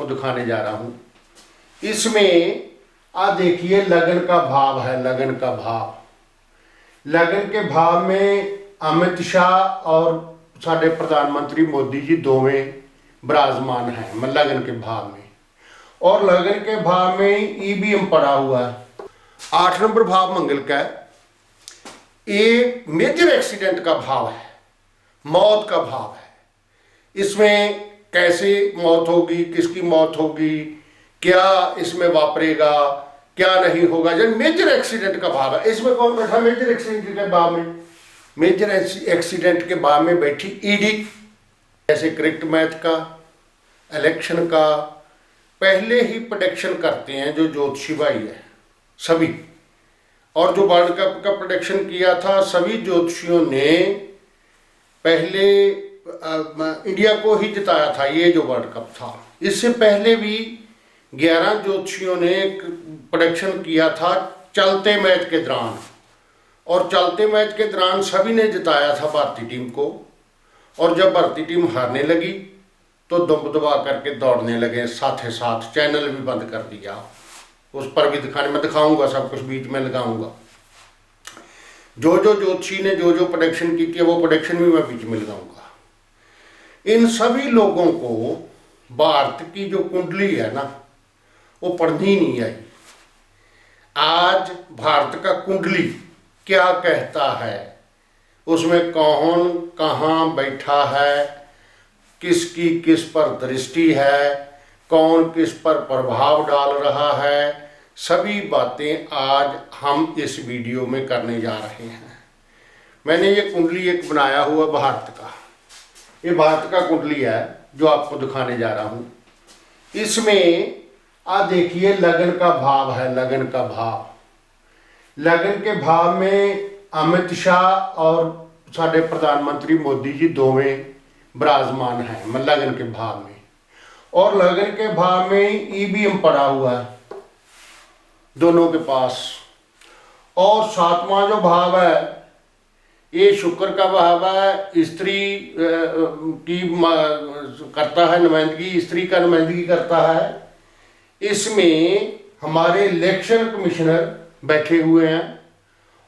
दिखाने जा रहा हूँ। इसमें आप देखिए लगन का भाव है, लगन का भाव। लगन के भाव में अमित शाह और साडे प्रधानमंत्री मोदी जी दोवें विराजमान हैं लगन के भाव में। और लगन के भाव में ईवीएम पड़ा हुआ है। 8 नंबर भाव मंगल का है। ये मेजर एक्सीडेंट का भाव है, मौत का भाव है। इसमें कैसे मौत होगी, किसकी मौत होगी, क्या इसमें वापरेगा, क्या नहीं होगा, जब मेजर एक्सीडेंट का भाव है। इसमें कौन बैठा मेजर एक्सीडेंट के भाव में? मेजर एक्सीडेंट के भाव में बैठी ईडी। जैसे क्रिकेट मैच का, इलेक्शन का पहले ही प्रेडिक्शन करते हैं जो ज्योतिषी भाई है सभी। और जो वर्ल्ड कप का प्रेडिक्शन किया था सभी ज्योतिषियों ने पहले इंडिया को ही जिताया था। ये जो वर्ल्ड कप था, इससे पहले भी 11 ज्योतिषियों ने प्रेडिक्शन किया था चलते मैच के दौरान, और चलते मैच के दौरान सभी ने जिताया था भारतीय टीम को। और जब भारतीय टीम हारने लगी तो दुम दबा करके दौड़ने लगे, साथ ही साथ चैनल भी बंद कर दिया। उस पर भी मैं दिखाऊंगा, सब कुछ बीच में लगाऊंगा। जो ज्योतिषी ने जो प्रेडिक्शन की थी वो प्रेडिक्शन भी मैं बीच में लगाऊंगा। इन सभी लोगों को भारत की जो कुंडली है ना वो पढ़नी नहीं आई। आज भारत का कुंडली क्या कहता है, उसमें कौन कहाँ बैठा है, किसकी किस पर दृष्टि है, कौन किस पर प्रभाव डाल रहा है, सभी बातें आज हम इस वीडियो में करने जा रहे हैं। मैंने ये कुंडली एक बनाया हुआ भारत का, ये भारत का कुंडली है जो आपको दिखाने जा रहा हूँ। इसमें आप देखिए लगन का भाव है, लगन का भाव। लगन के भाव में अमित शाह और साडे प्रधानमंत्री मोदी जी दोवें विराजमान हैं लगन के भाव में। और लगन के भाव में ईवीएम पड़ा हुआ है दोनों के पास। और 7वां जो भाव है ये शुक्र का भाव है, स्त्री की करता है नुमाइंदगी, स्त्री का नुमाइंदगी करता है। इसमें हमारे इलेक्शन कमिश्नर बैठे हुए हैं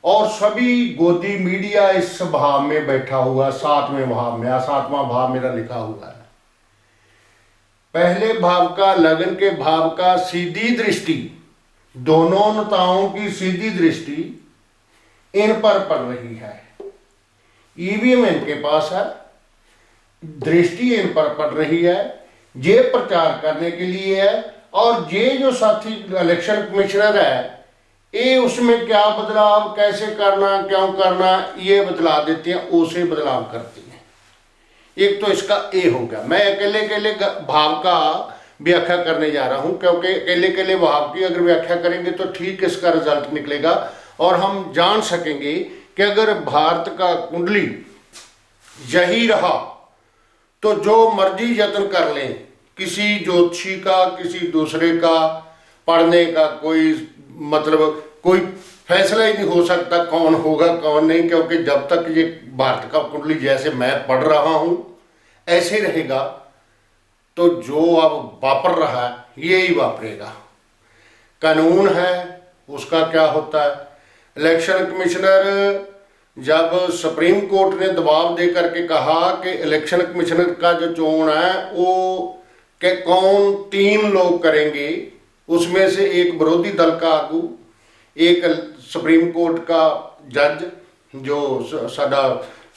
और सभी गोदी मीडिया इस भाव में बैठा हुआ, 7वें भाव में। 7वां भाव मेरा लिखा हुआ है। पहले भाव का, लगन के भाव का सीधी दृष्टि, दोनों नेताओं की सीधी दृष्टि इन पर पड़ रही है। ईवीएम इनके पास है, दृष्टि इन पर पड़ रही है। ये प्रचार करने के लिए है। और ये जो साथी इलेक्शन कमिश्नर है ये उसमें क्या बदलाव कैसे करना, क्यों करना, ये बदला देते हैं, उसे बदलाव करते हैं। एक तो इसका ए हो गया। मैं अकेले अकेले भाव का व्याख्या करने जा रहा हूं, क्योंकि अकेले अकेले भाव की अगर व्याख्या करेंगे तो ठीक इसका रिजल्ट निकलेगा और हम जान सकेंगे कि अगर भारत का कुंडली यही रहा तो जो मर्जी यत्न कर लें, किसी ज्योतिषी का, किसी दूसरे का पढ़ने का कोई मतलब कोई फैसला ही नहीं हो सकता कौन होगा कौन नहीं। क्योंकि जब तक ये भारत का कुंडली जैसे मैं पढ़ रहा हूं ऐसे रहेगा तो जो अब वापर रहा है ये ही वापरेगा। कानून है उसका क्या होता है। इलेक्शन कमिश्नर जब सुप्रीम कोर्ट ने दबाव दे करके कहा कि इलेक्शन कमिश्नर का जो चुनाव है वो कि कौन 3 लोग करेंगे, उसमें से एक विरोधी दल का आगू, एक सुप्रीम कोर्ट का जज जो साडा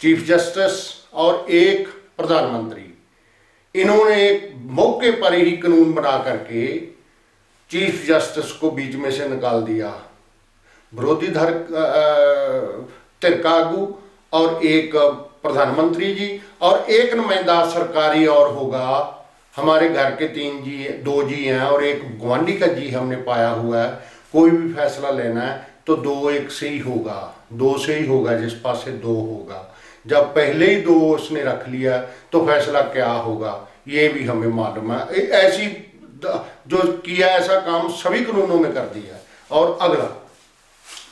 चीफ जस्टिस और एक प्रधानमंत्री। इन्होंने एक मौके पर ही कानून बना करके चीफ जस्टिस को बीच में से निकाल दिया। विरोधी धिर का आगू और एक प्रधानमंत्री जी और एक नुमाइंदा सरकारी और होगा। हमारे घर के 2 जी हैं और एक गुआंढी का जी हमने पाया हुआ है। कोई भी फैसला लेना है तो 2-1 से ही होगा, 2 से ही होगा, जिस पास से 2 होगा। जब पहले ही 2 उसने रख लिया तो फैसला क्या होगा ये भी हमें मालूम है। ऐसी जो किया ऐसा काम सभी कानूनों में कर दिया। और अगला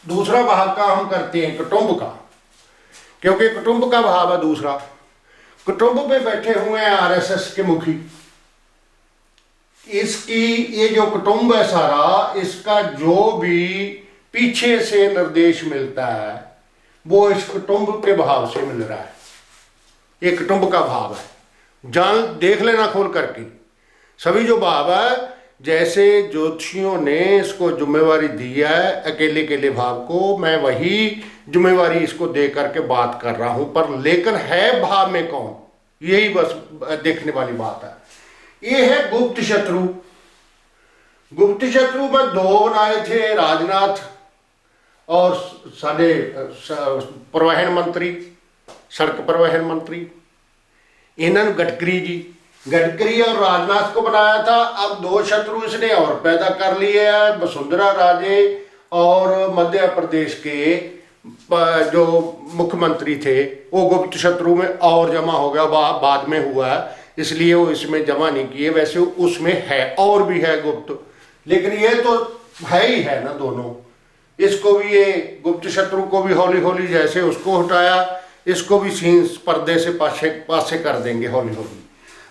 दूसरा भाव का हम करते हैं कुटुंब का, क्योंकि कुटुंब का भाव है दूसरा। कुटुंब पे बैठे हुए हैं आरएसएस के मुखी इसकी ये जो कुटुंब है सारा, इसका जो भी पीछे से निर्देश मिलता है वो इस कुटुंब के भाव से मिल रहा है। ये कुटुंब का भाव है, जान देख लेना खोल करके। सभी जो भाव है, जैसे ज्योतिषियों ने इसको जिम्मेवारी दी है अकेले अकेले भाव को, मैं वही जिम्मेवारी इसको दे करके बात कर रहा हूं, पर लेकिन है भाव में कौन, यही बस देखने वाली बात है। ये है गुप्त शत्रु। गुप्त शत्रु में दो बनाए थे, राजनाथ और साडे परिवहन मंत्री, सड़क परिवहन मंत्री, इन्होंने गडकरी और राजनाथ को बनाया था। अब दो शत्रु इसने और पैदा कर लिए हैं, वसुंधरा राजे और मध्य प्रदेश के जो मुख्यमंत्री थे वो गुप्त शत्रु में और जमा हो गया, बाद में हुआ है इसलिए वो इसमें जमा नहीं किए। वैसे उसमें है और भी है गुप्त, लेकिन ये तो है ही है ना दोनों। इसको भी, ये गुप्त शत्रु को भी हौली हौली जैसे उसको हटाया, इसको भी सीन पर्दे से पासे कर देंगे हौली हौली।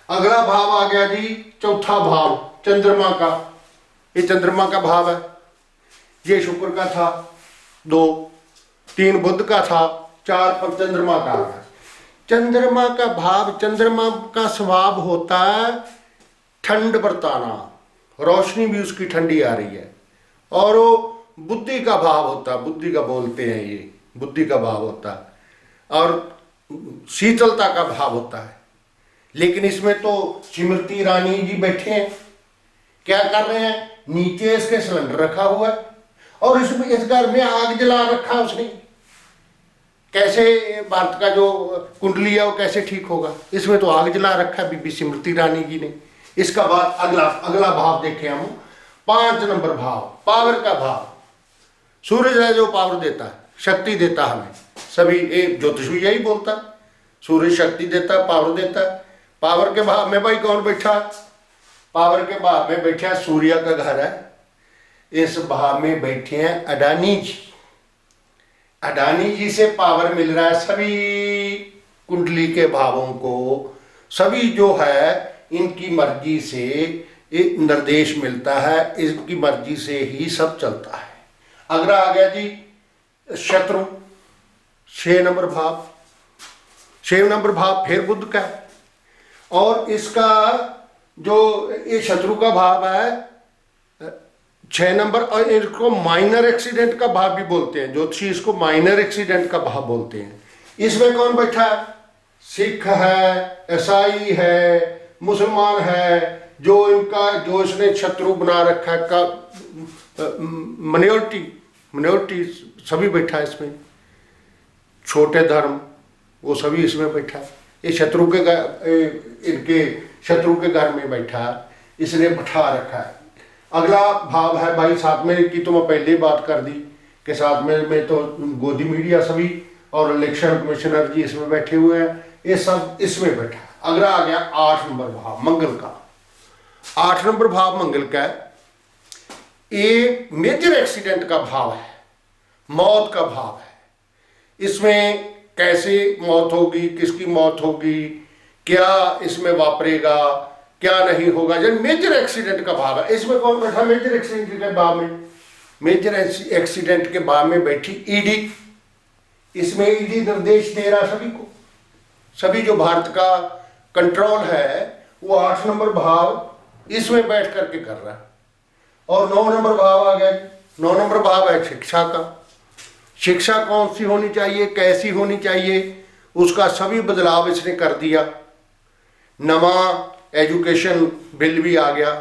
अगला भाव आ गया जी, चौथा भाव चंद्रमा का। ये चंद्रमा का भाव है, ये शुक्र का था, 2 3 बुध का था, 4 पर चंद्रमा का आ गया। चंद्रमा का भाव, चंद्रमा का स्वभाव होता है ठंड बरताना, रोशनी भी उसकी ठंडी आ रही है, और वो बुद्धि का भाव होता है, बुद्धि का बोलते हैं, ये बुद्धि का भाव होता है और शीतलता का भाव होता है। लेकिन इसमें तो स्मृति ईरानी जी बैठे हैं, क्या कर रहे हैं, नीचे इसके सिलेंडर रखा हुआ है और इसमें इस घर में आग जला रखा उसने। कैसे भारत का जो कुंडली है वो कैसे ठीक होगा, इसमें तो आग जला रखा है बीबी स्मृति ईरानी जी ने। इसका बाद अगला भाव देखें हम, 5 नंबर भाव, पावर का भाव। सूरज है जो पावर देता है, शक्ति देता है हमें, सभी ज्योतिष भी यही बोलता है, सूरज शक्ति देता है, पावर देता है। पावर के भाव में भाई कौन बैठा, पावर के भाव में बैठा सूर्य का घर है, इस भाव में बैठे हैं अडानी जी। अडानी जी से पावर मिल रहा है सभी कुंडली के भावों को, सभी जो है इनकी मर्जी से एक निर्देश मिलता है, इसकी मर्जी से ही सब चलता है। अगला आ गया जी शत्रु, 6 नंबर भाव। 6 नंबर भाव फिर बुध का है और इसका जो ये शत्रु का भाव है 6 नंबर, और इसको माइनर एक्सीडेंट का भाव भी बोलते हैं, ज्योतिषी इसको माइनर एक्सीडेंट का भाव बोलते हैं। इसमें कौन बैठा है, सिख है, ईसाई है, मुसलमान है, जो इनका जो इसने शत्रु बना रखा है का मिनोरिटी सभी बैठा है इसमें, छोटे धर्म वो सभी इसमें बैठा है। ये शत्रु के इनके शत्रु के घर में बैठा है, इसने बैठा रखा है। अगला भाव है भाई, साथ में की तो मैं पहले ही बात कर दी कि साथ में तो गोदी मीडिया सभी और इलेक्शन कमिश्नर जी इसमें बैठे हुए हैं, ये सब इसमें बैठा है। अगला आ गया 8 नंबर भाव मंगल का। 8 नंबर भाव मंगल का ये मेजर एक्सीडेंट का भाव है, मौत का भाव है। इसमें कैसे मौत होगी, किसकी मौत होगी, क्या इसमें वापरेगा, क्या नहीं होगा, जब मेजर एक्सीडेंट का भाव है। इसमें कौन बैठा मेजर एक्सीडेंट के भाव में, मेजर एक्सीडेंट के भाव में बैठी ईडी। इसमें ईडी निर्देश दे रहा सभी को, सभी जो भारत का कंट्रोल है वो 8 नंबर भाव इसमें बैठ करके कर रहा है। और 9 नंबर भाव आ गया, 9 नंबर भाव है शिक्षा का। शिक्षा कौन सी होनी चाहिए, कैसी होनी चाहिए, उसका सभी बदलाव इसने कर दिया। नवा एजुकेशन बिल भी आ गया,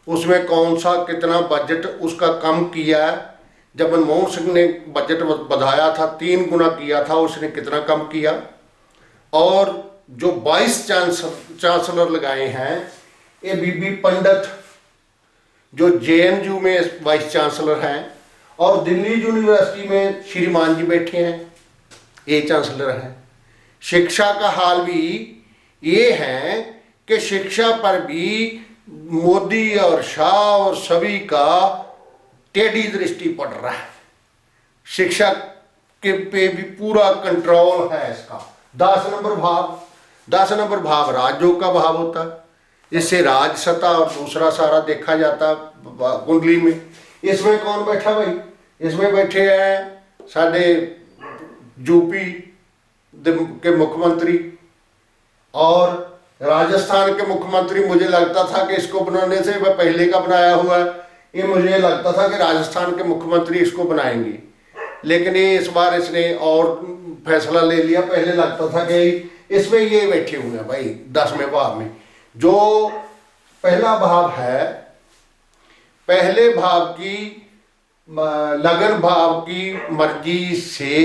उसमें कौन सा कितना बजट उसका कम किया है। जब मनमोहन सिंह ने बजट बढ़ाया था 3 गुना किया था, उसने कितना कम किया। और जो 22 चांसलर लगाए हैं, ये बीबी पंडित जो JNU में वाइस चांसलर हैं और दिल्ली यूनिवर्सिटी में श्रीमान जी बैठे हैं, ये चांसलर हैं। शिक्षा का हाल भी ये है कि शिक्षा पर भी मोदी और शाह और सभी का टेढ़ी दृष्टि पड़ रहा है, शिक्षा के पे भी पूरा कंट्रोल है इसका। 10 नंबर भाव, 10 नंबर भाव राज्यों का भाव होता है। इससे राज सत्ता और दूसरा सारा देखा जाता कुंडली में। इसमें कौन बैठा भाई? इसमें बैठे हैं साढ़े यूपी के मुख्यमंत्री और राजस्थान के मुख्यमंत्री। मुझे लगता था कि इसको बनाने से वह पहले का बनाया हुआ है, ये मुझे लगता था कि राजस्थान के मुख्यमंत्री इसको बनाएंगे, लेकिन ये इस बार इसने और फैसला ले लिया। पहले लगता था कि इसमें ये बैठे हुए हैं भाई 10वें भाव में। जो पहला भाव है, पहले भाव की लगन भाव की मर्जी से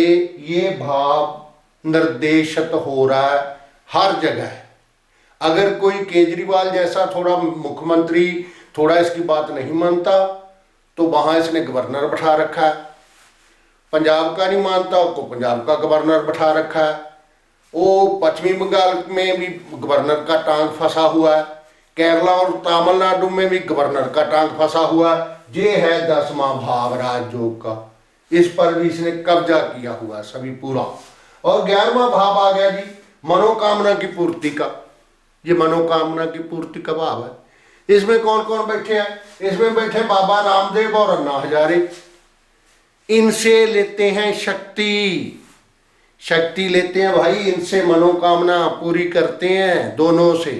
ये भाव निर्देशित हो रहा है हर जगह। अगर कोई केजरीवाल जैसा थोड़ा मुख्यमंत्री थोड़ा इसकी बात नहीं मानता तो वहां इसने गवर्नर बैठा रखा है। पंजाब का नहीं मानता उसको पंजाब का गवर्नर बैठा रखा है। वो पश्चिमी बंगाल में भी गवर्नर का टांग फंसा हुआ है। केरला और तमिलनाडु में भी गवर्नर का टांग फंसा हुआ है। ये है 10वां भाव राजयोग का, इस पर भी इसने कब्जा किया हुआ है सभी पूरा। और 11वां भाव आ गया जी मनोकामना की पूर्ति का। ये मनोकामना की पूर्ति का भाव है। इसमें कौन कौन बैठे हैं? इसमें बैठे बाबा रामदेव और अन्ना हजारे। इनसे लेते हैं शक्ति, शक्ति लेते हैं भाई, इनसे मनोकामना पूरी करते हैं दोनों से।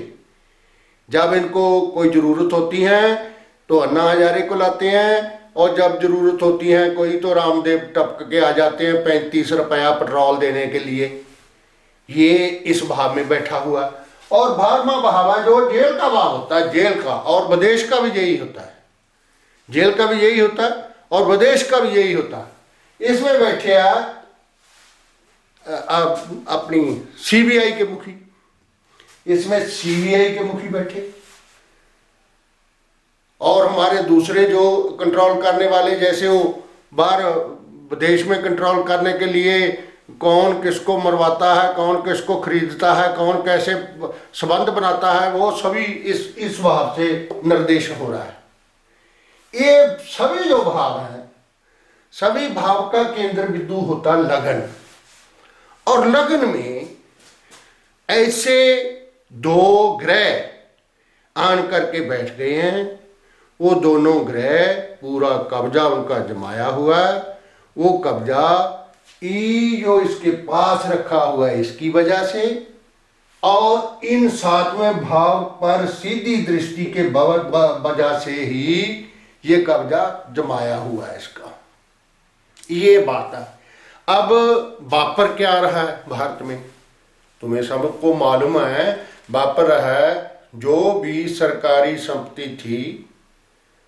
जब इनको कोई ज़रूरत होती है तो अन्ना हजारे को लाते हैं, और जब ज़रूरत होती है कोई तो रामदेव टपक के आ जाते हैं 35 रुपया पेट्रोल देने के लिए। ये इस भाव में बैठा हुआ। और 12वां भाव है जो जेल का भाव होता है, जेल का, और विदेश का भी यही होता है। जेल का भी यही होता है और विदेश का भी यही होता है। इसमें बैठे अपनी सीबीआई के मुखी। इसमें सीबीआई के मुखी बैठे, और हमारे दूसरे जो कंट्रोल करने वाले, जैसे वो बाहर विदेश में कंट्रोल करने के लिए कौन किसको मरवाता है, कौन किसको खरीदता है, कौन कैसे संबंध बनाता है, वो सभी इस भाव से निर्देश हो रहा है। ये सभी जो भाव हैं, सभी भाव का केंद्र बिंदु होता लगन। और लगन में ऐसे दो ग्रह आन करके बैठ गए हैं। वो दोनों ग्रह पूरा कब्जा उनका जमाया हुआ है। वो कब्जा ई जो इसके पास रखा हुआ है इसकी वजह से, और इन 7वें भाव पर सीधी दृष्टि के वजह से ही ये कब्जा जमाया हुआ है इसका। ये बात है। अब वापर क्या रहा है भारत में? तुम्हें सबको मालूम है वापर रहा है जो भी सरकारी संपत्ति थी,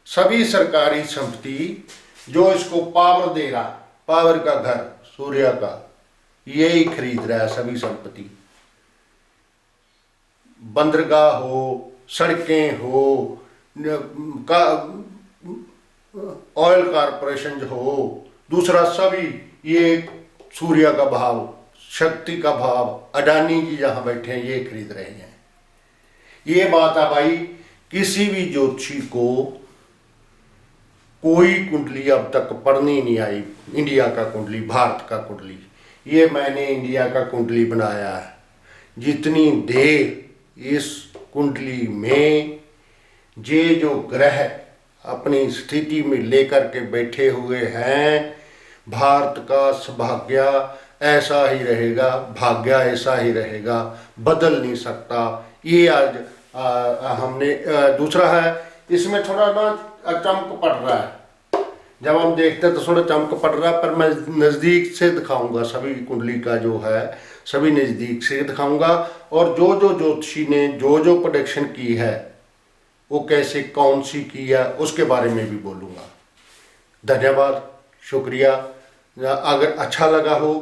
सभी सरकारी संपत्ति जो इसको पावर दे रहा, पावर का घर सूर्य का, यही खरीद रहा है सभी संपत्ति। बंदरगाह हो, सड़कें हो, ऑयल कारपोरेशन जो हो, दूसरा सभी ये सूर्य का भाव, शक्ति का भाव, अडानी जी जहाँ बैठे हैं ये खरीद रहे हैं। ये बात है भाई। किसी भी ज्योतिषी को कोई कुंडली अब तक पढ़नी नहीं आई, इंडिया का कुंडली, भारत का कुंडली। ये मैंने इंडिया का कुंडली बनाया है। जितनी देर इस कुंडली में ये जो ग्रह अपनी स्थिति में लेकर के बैठे हुए हैं, भारत का सौभाग्य ऐसा ही रहेगा, भाग्य ऐसा ही रहेगा, बदल नहीं सकता। ये आज हमने दूसरा है, इसमें थोड़ा ना चमक पड़ रहा है। जब हम देखते हैं तो थोड़ा चमक पड़ रहा है, पर मैं नज़दीक से दिखाऊंगा सभी कुंडली का जो है, सभी नज़दीक से दिखाऊंगा। और जो जो ज्योतिषी ने जो जो प्रेडिक्शन की है वो कैसे कौन सी की है उसके बारे में भी बोलूँगा। धन्यवाद, शुक्रिया। अगर अच्छा लगा हो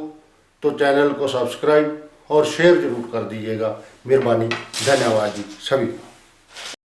तो चैनल को सब्सक्राइब और शेयर जरूर कर दीजिएगा। मेहरबानी, धन्यवाद जी सभी।